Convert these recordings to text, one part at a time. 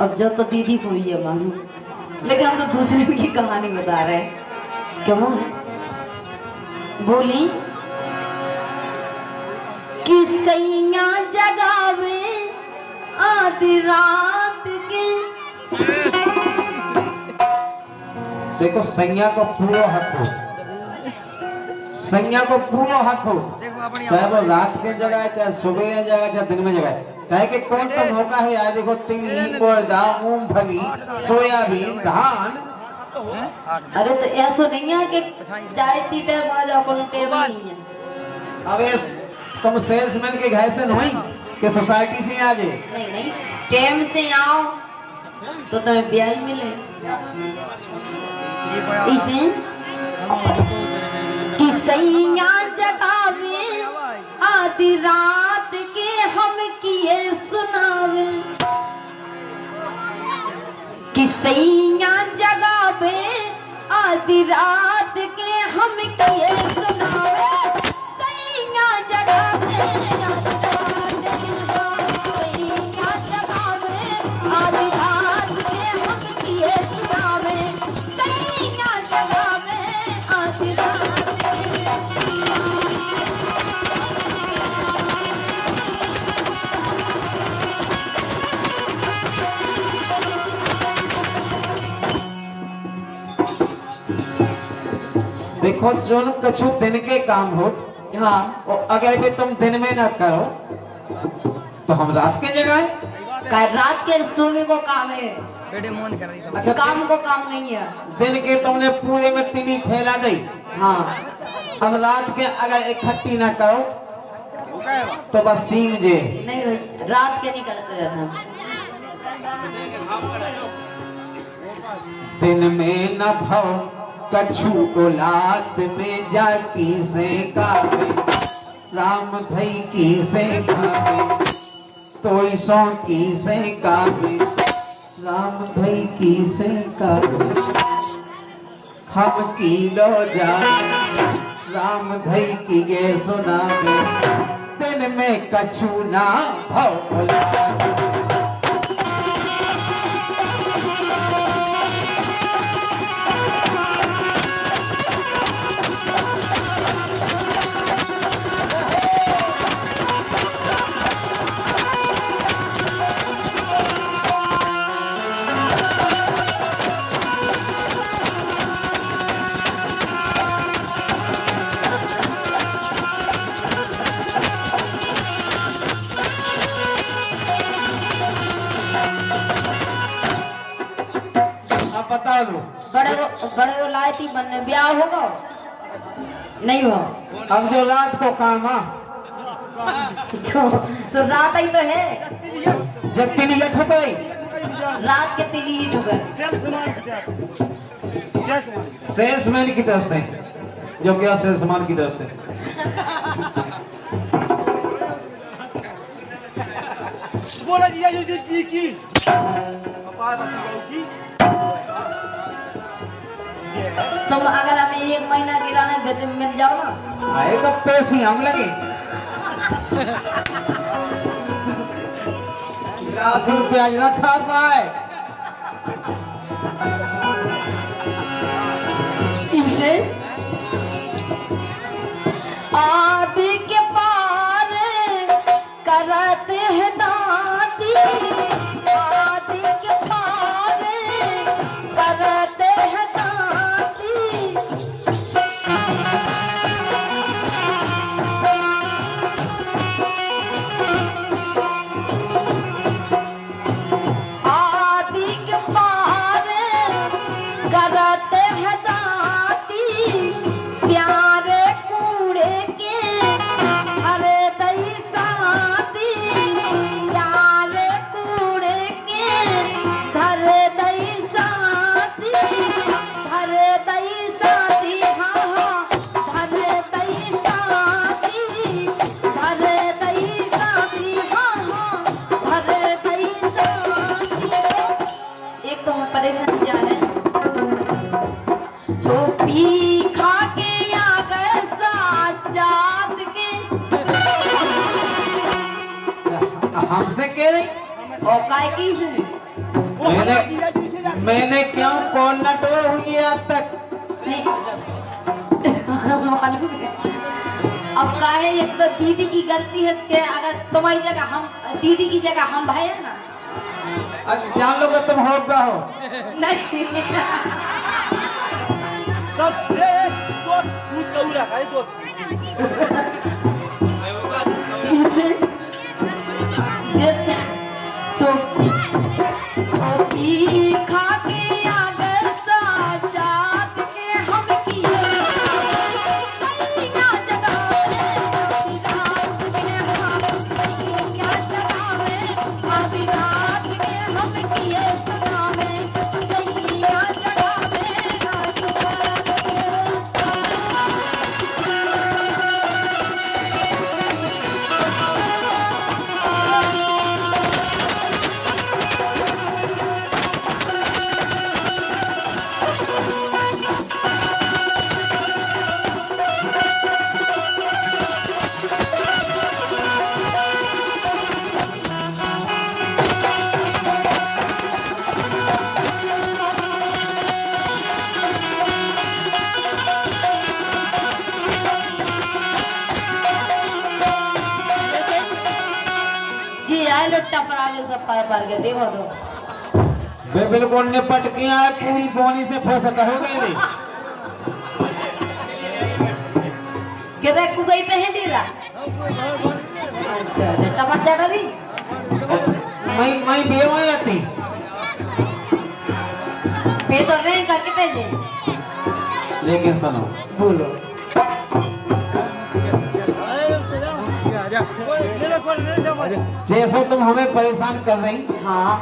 अब जो तो दीदी को ही है मालूम, लेकिन हम तो दूसरे की कहानी बता रहे हैं। क्यों बोली कि सैया जगावे आधी रात के। देखो सैया को पूरा हक हो, सैया को पूरा हक हो, चाहे वो रात में जगह चाहे सुबह जगह चाहे दिन में जगह। कहे कि कौन तो मौका है यार, देखो तिल गोरदा मूंगफली सोयाबीन धान। अरे तो ऐसा नहीं है कि चाय ती टाइम आ जाओ, कोनो टेम नहीं है। अब तुम सेल्समैन के घर से नहीं कि सोसाइटी से आ जाए? नहीं नहीं, टेम से आओ तो तुम्हें ब्याह मिले। इसे कि सैया जगावे आधी रात के हम किए सुनावे, कि सैया जगावे आधी रात के हम किए सुनावे। सैया जगावे आधी रात के हम किए सुनावे। सैया जगावे आधी रात देखो जो कछु दिन के काम हो, हाँ, और अगर भी तुम दिन में ना करो तो हम रात के जगह रात के सुबह को काम है। अच्छा काम को काम नहीं है। दिन के तुमने पूरे में तिली फैला दी, हाँ, अब रात के अगर इकट्ठी ना करो तो बस सीम जे नहीं भाई, रात के नहीं कर सकते हम। दिन में न भव कछु औलाद में जाकी से कावे, राम धई की से खावे तो सौ की से कावे, राम धई की से कावे हम किलो जाए, राम धई की गे सुनावे दिन में कछु ना भव औलाद। बता लो बड़े लायती बनने ब्याह होगा नहीं हो। अब जो रात को काम तो रात ही तो है, जब तिलिया ठुकई रात के तिली ही ठुके। सेल्समैन की तरफ से, जो क्या सेल्समैन की तरफ से बोला जी की तुम अगर हमें 1 महीना किराने वेतन मिल जाओ ना, आए तो पैसे हम लगे 10 रुपया ना खा पाए। इसे आदि के पार करते हैं दादी, आदि के पार करते हैं दादी। आदि के पार करते हैं दादी, प्यारे कूड़े के हरे दई साथी, प्यारे कूड़े के धरे दई साथी, धरे दई साथी, हाँ हाँ धरे दई साथी, धरे दई साथी, हाँ हाँ धरे दई साथी। एक तो हम परेशान जा रहे हैं, सो पी खा के आ गए साजाद के। हमसे कह रही और काय की से मैंने क्यों कौन नटो हुई है अब तक? नहीं मालूम है। अब काहे एक तो दीदी की गलती है कि अगर तुम्हारी जगह हम दीदी की जगह हम भाई है ना। अब जान लो कि तुम होगा हो। नहीं तब तो दूध का उड़ा है तो इसे सोपी खा के आगे साजात के हम किए ना जगह रात के हम क्या जगह में अभी रात के हम किए सदा में सैया जगह टपरा में सब पर के देखो तो वे बिल्कुल निपट के आए पूरी बोनी से फुर्सत हो गई भी। किधर को गई पहन दे रहा। अच्छा तो टपरा जा रही मैं बेवा रहती पे तो नहीं का कितने जे लेकिन सुनो बोलो जैसे तुम हमें परेशान कर रही। हाँ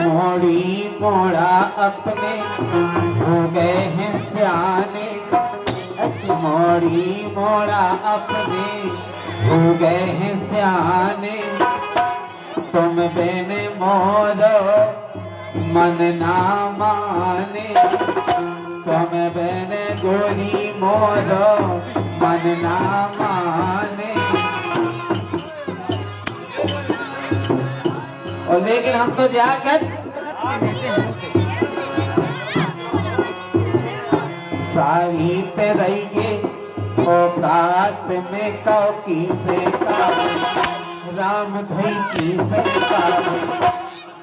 मोड़ी मोड़ा अपने हो गए हैं सियाने। अच्छा मोड़ी मोड़ा अपने हो गए हैं सियाने। तुम बेने मोरो मन ना माने। तुम बेने गोरी मोरो मन ना माने। और लेकिन हम तो जाकर सावित रहिए औकात में कौकी से कावे। राम धई की से कावे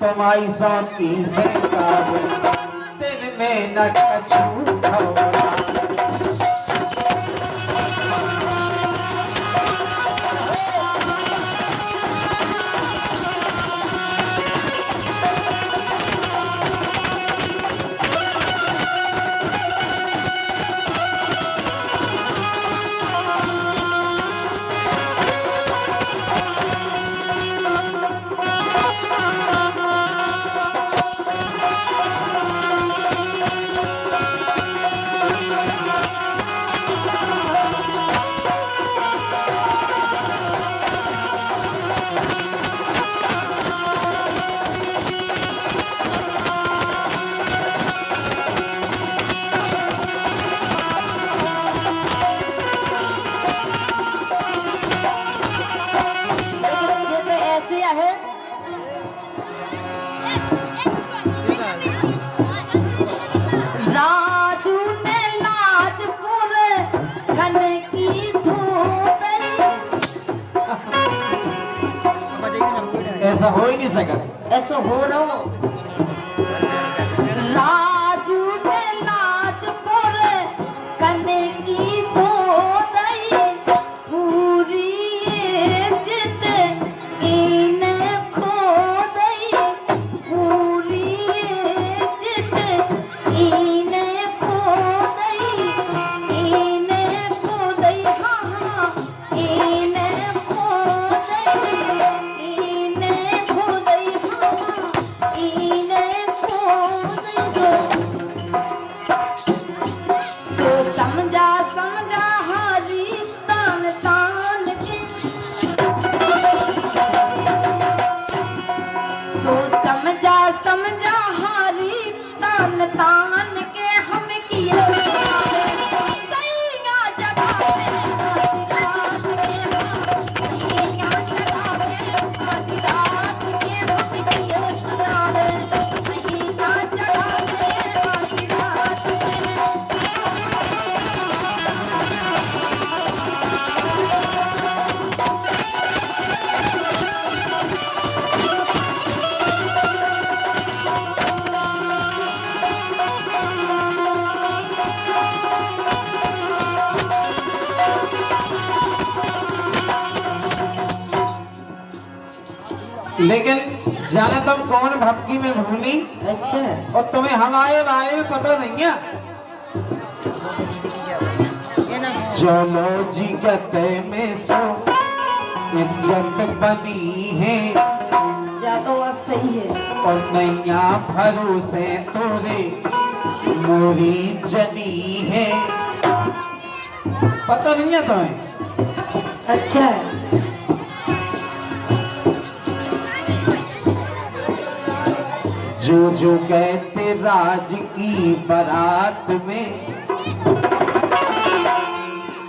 तुम्हारी सौ की से कावे। दिन में न कछु खौरा। ऐसा हो ही नहीं सका। ऐसा हो रहा राजू ने लाजपुर कने की धोदई पूरी जित इने खोदई पूरी जित इने खोदई हाँ हाँ इने खोदई लेकिन जाने तुम कौन भक्ति में भूली अच्छा और तुम्हें हमारे बारे में पता नहीं है। चलो जी गते में सो इज्जत बनी है जा तो बात सही है। और नैया भरोसे तोरे मोरी जनी है। पता नहीं है तुम्हें? अच्छा जो जो गए थे राज की बारात में।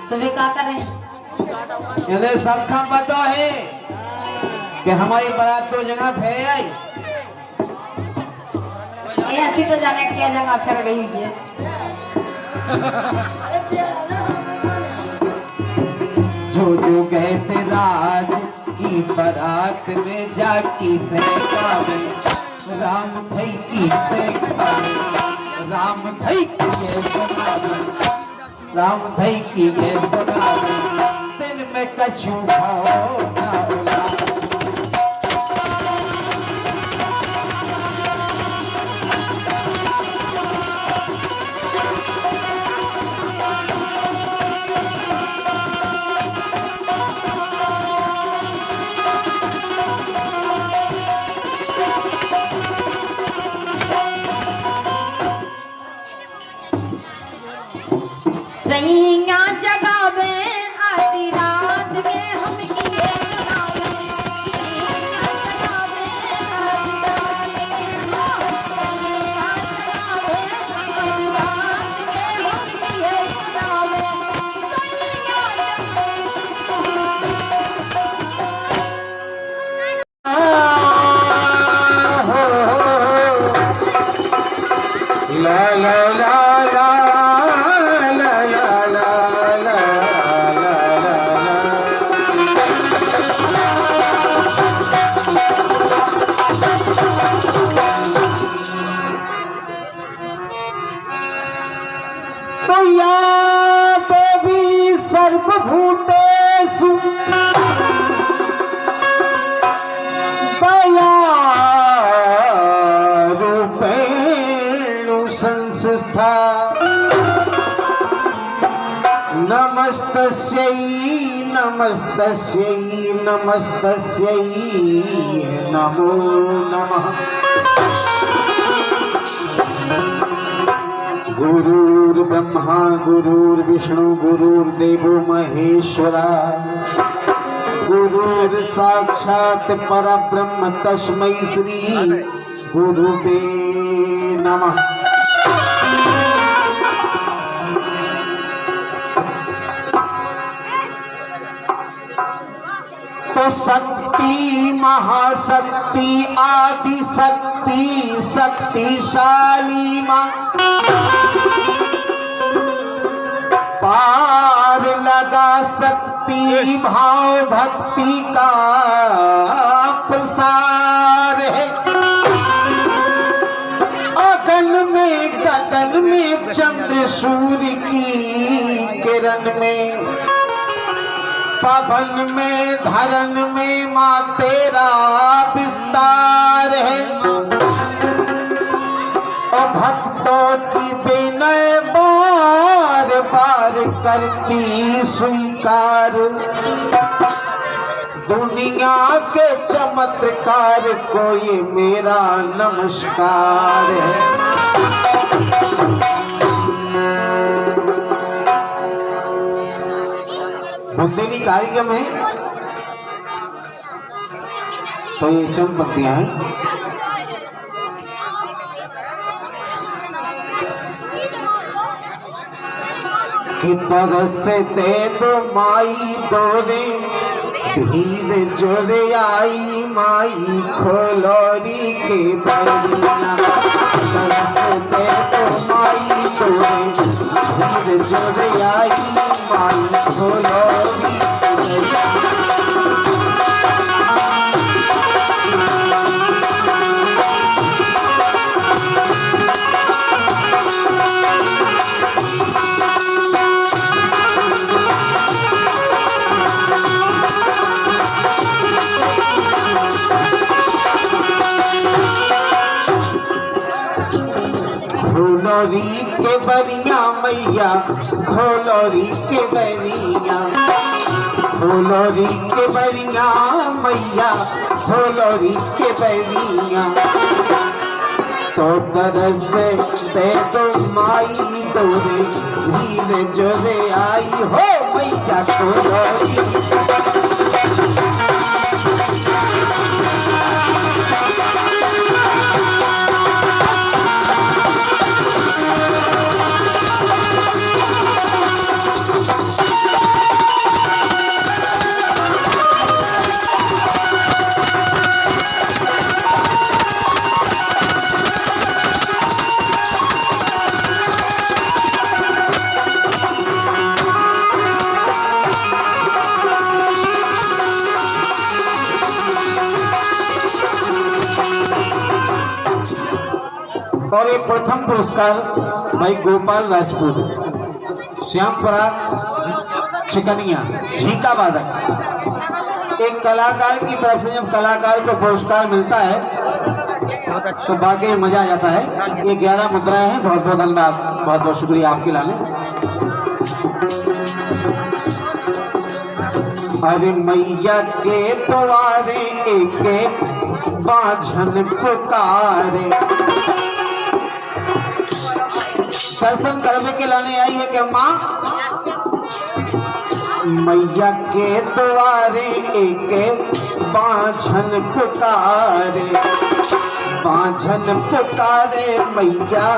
सुबह क्या करें? इन्हें सब का पता है कि हमारी बारात दो जगह फैल आई। ऐसी तो जाने क्या जगह फिर गई है। जो जो गए थे राज की बारात में जाकी से कावे राम भाई की से कावे राम भाई की ये सुनावे राम भाई की ये सुनावे दिन में कछु भाव ना उला। सैया जगावे आधी रात में हम किए जगावे। सैया जगावे आधी रात में सैया जगावे आधी रात में हम किए जगावे। ला ला ला ला तो या देवी सर्वभूतेषु दया रूपेणु संस्था नमस्तस्यै नमस्तस्यै नमस्तस्यै नमो नमः। गुरुर्ब्रह्मा गुरुर्विष्णु गुरुर्देवो महेश्वरा गुरुर् साक्षात् परब्रह्म तस्मै श्री गुरुवे नमः। तो शक्ति महाशक्ति आदि शक्ति शक्तिशाली मां पार लगा सकती भाव भक्ति का प्रसार है। गगन में चंद्र सूर्य की किरण में पवन में धरन में माँ तेरा विस्तार है। और भक्तों की विनय बार बार करती स्वीकार दुनिया के चमत्कार को ये मेरा नमस्कार है। बुंदेली कार्यक्रम है तो ये चंद पंक्तियां हैं। कि तरसते तो माई दोरे भीड़ जोरे आई माई खोलोरी के बरिया। तरसते तो माई दोरे भीड़ जोरे आई माई खोलोरी के बरिया। खोलो री के बरिया मैया, खोलो री के बरिया, खोलो री के बरिया मैया, खोलो री के बरिया। तो तरस दे तो माई तोरे धीरे जोरे आई हो मैया, खोलो री। और एक प्रथम पुरस्कार भाई गोपाल राजपूत, श्यामपुरा चिकनिया, झीका वादक। एक कलाकार की तरफ से जब कलाकार को पुरस्कार मिलता है तो बाकी में मजा आ जाता है। ये 11 मुद्राएं हैं। बहुत बहुत धन्यवाद, बहुत बहुत शुक्रिया आपके लाने। अरे मैया के द्वारे एक बाझन पुकारे, दर्शन करने के लाने आई है कि माँ मैया के द्वारे एक बाझन पुकारे, बाझन पुकारे मैया,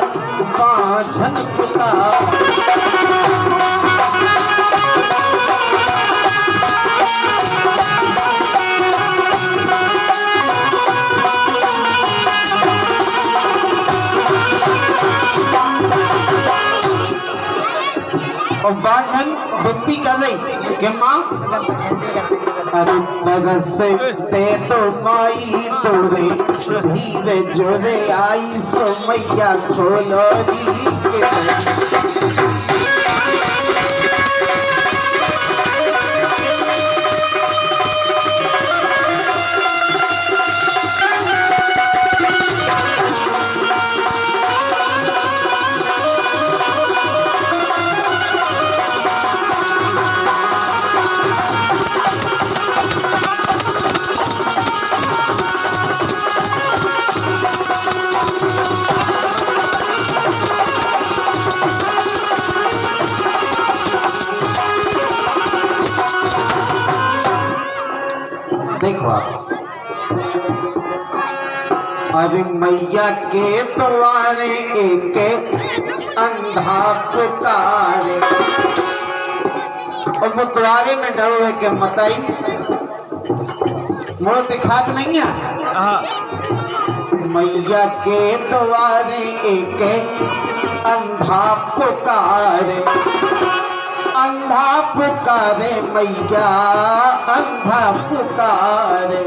बाझन पुकारे। और बाझन विनती कर रही कि माँ अरे बरसे ते तो माई तोरे धीरे जोरे आई सो मैया, खोलो री देखो आप। अरे मैया के द्वारे एक अंधा पुकारे, और वो द्वारे में डरो है कि मताई मोर दिखात नहीं है। मैया के द्वारे एक अंधा पुकारे, अंधा पुकारे मैया, अंधा पुकारे।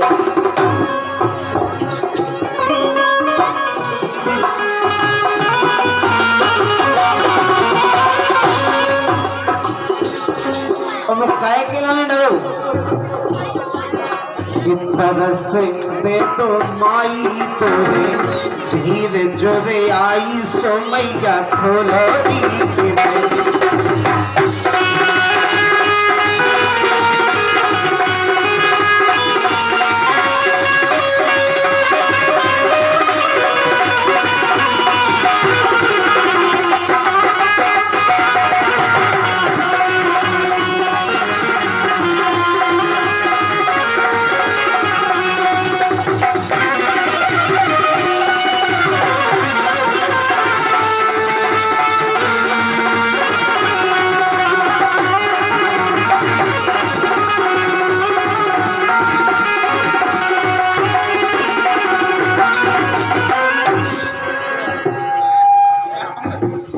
और वो काय के लाने डरो कि तरस दे तो माई तोरे धीरे जोरे आई सो मैया, खोलो री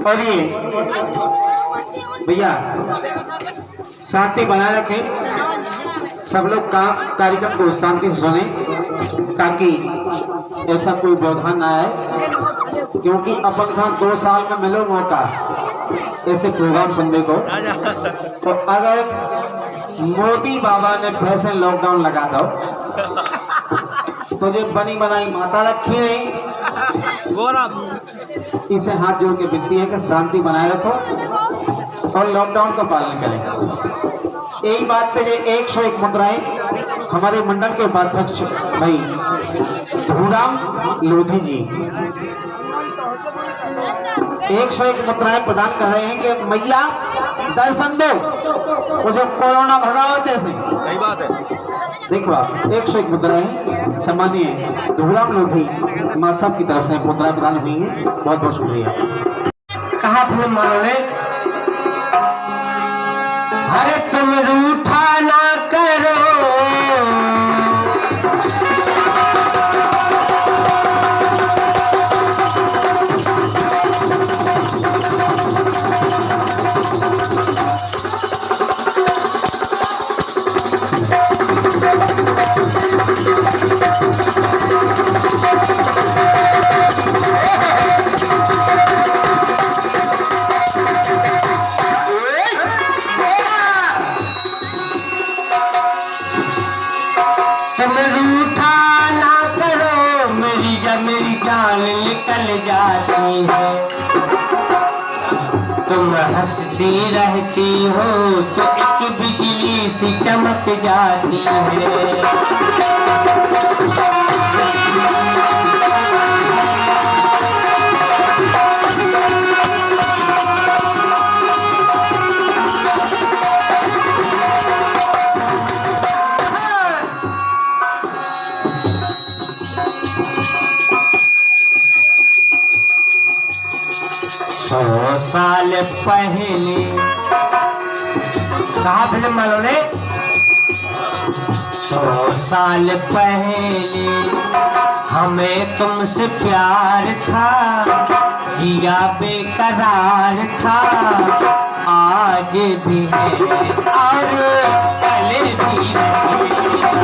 और ये भैया शांति बनाए रखें, सब लोग कार्यक्रम को शांति से सुने ताकि ऐसा कोई व्यवधान ना आए, क्योंकि अपन का 2 साल में मिलो मौका ऐसे प्रोग्राम सुनने को। तो अगर मोदी बाबा ने फैशन लॉकडाउन लगा दो तो जो बनी बनाई माता रखी नहीं इसे हाथ जोड़ के विनती है कि शांति बनाए रखो और लॉकडाउन का पालन करें। यही बात पे 101 मुद्राएं हमारे मंडल के उपाध्यक्ष भाई धूराम लोधी जी 101 मुद्राएं प्रदान कर रहे हैं कि मैया दर्शन दो, वो जो कोरोना भगाओ तैसे। सही बात है। देखो आप 101 मुद्राएं सम्मानीय धूराम लोधी माँ सब की तरफ से मुद्रा प्रदान हुई है। बहुत बहुत शुक्रिया। कहा फिल्म वालों ने, अरे तुम रूठा ना करो, जाती है। तुम हंसती रहती हो तो एक बिजली सी चमक जाती है। साल पहले साहब ने मानो ने 100 साल पहले हमें तुमसे प्यार था, जिया बेकरार था, आज भी है और कल भी रहेगा।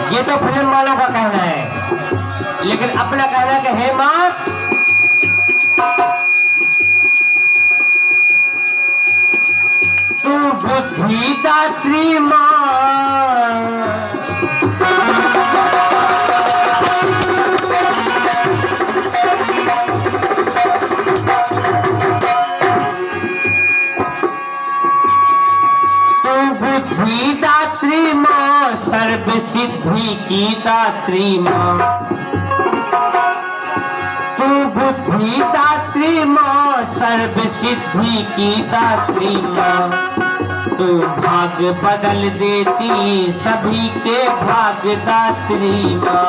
ये तो फिल्म वालों का कहना है, लेकिन अपना कहना कि हे माँ तू बुद्धि दात्री माँ, बुद्धि दात्री माँ, सर्व सिद्धि की दात्री माँ। तू बुद्धि दात्री माँ, सर्व सिद्धि की दात्री माँ। तू भाग बदल देती सभी के भाग दात्री माँ।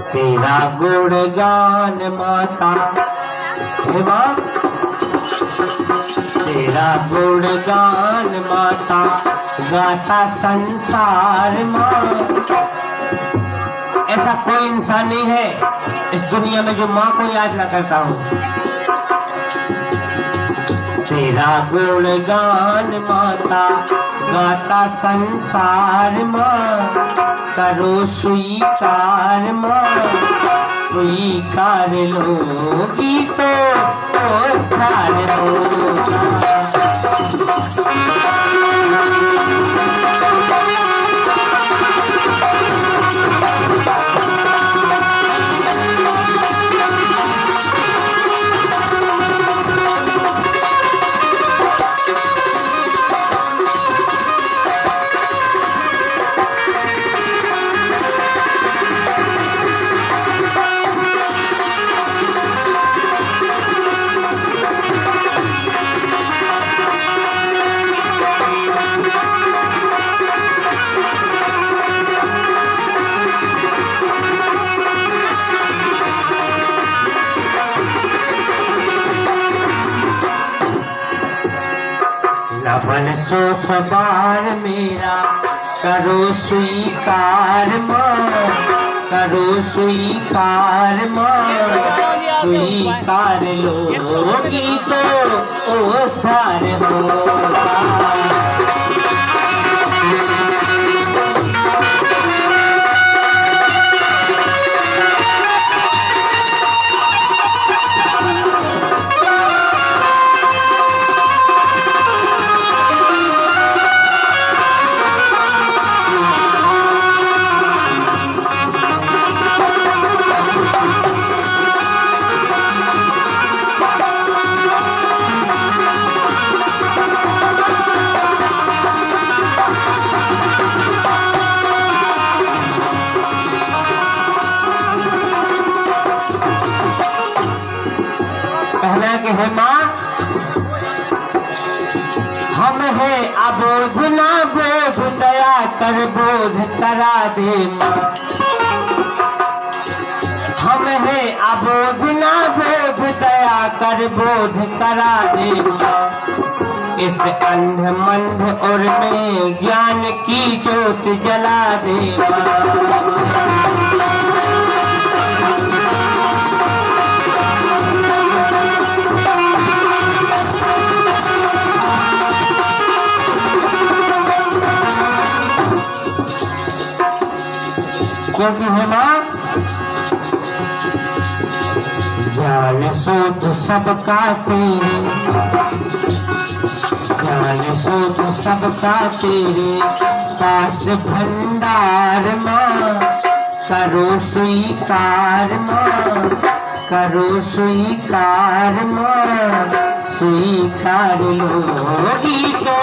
तेरा गुणगान माता, हे माँ तेरा गुणगान माता, गाता संसार माँ। ऐसा कोई इंसान नहीं है इस दुनिया में जो माँ को याद ना करता हो। तेरा गुणगान माता, गाता संसार माँ, करो स्वीकार माँ, स्वीकार लोगी तो उद्धार होगा। मन सो सवार मेरा करो स्वीकार माँ, करो स्वीकार माँ, स्वीकार लोगी तो ओ सार होगा। कहना कि हे माँ, हम है अबोध ना बोध, दया कर बोध करा दे माँ। हम है अबोध ना बोध, दया कर बोध करा दे माँ। इस अंध मंद और में ज्ञान की ज्योत जला दे माँ। क्योंकि है माँ, ज्ञान सोच सबका तेरे, ज्ञान सोच सबका तेरे पास भंडार माँ। करो स्वीकार माँ, करो स्वीकार माँ, स्वीकार लोगी तो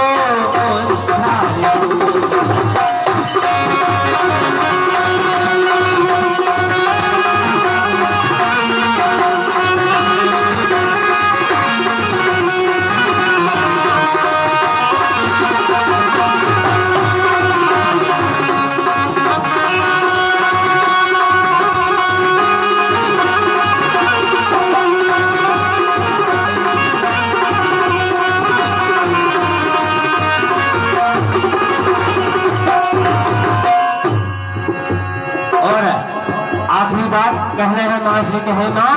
आखिरी बात कहना है माँ से, कहे माँ,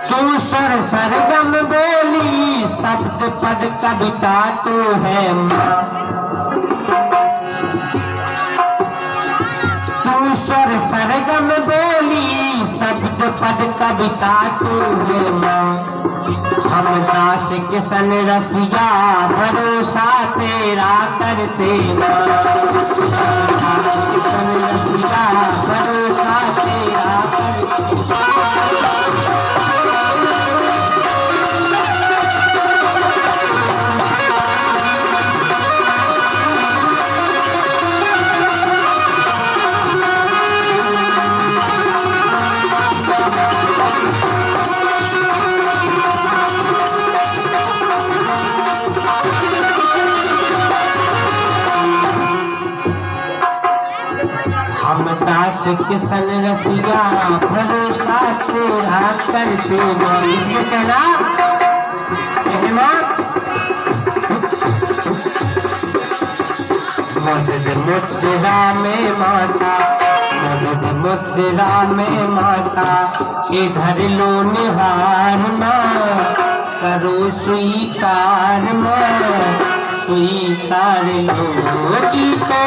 तू स्वर सरगम बोली शब्द पद कविता तो है माँ। तू स्वर सरगम बोली शब्द पद कविता तो है माँ। हम दास किशन रसिया भरोसा तेरा करते माँ। किशन रसिया भरोसा तेरा करते। हम दास किशन रसिया भरोसा तेरा करते माँ। इसमें कहना मदद मुद्रा में माता, मदद मुद्रा में माता, इधर लो निहार माँ। करो स्वीकार माँ, स्वीकार लोगी तो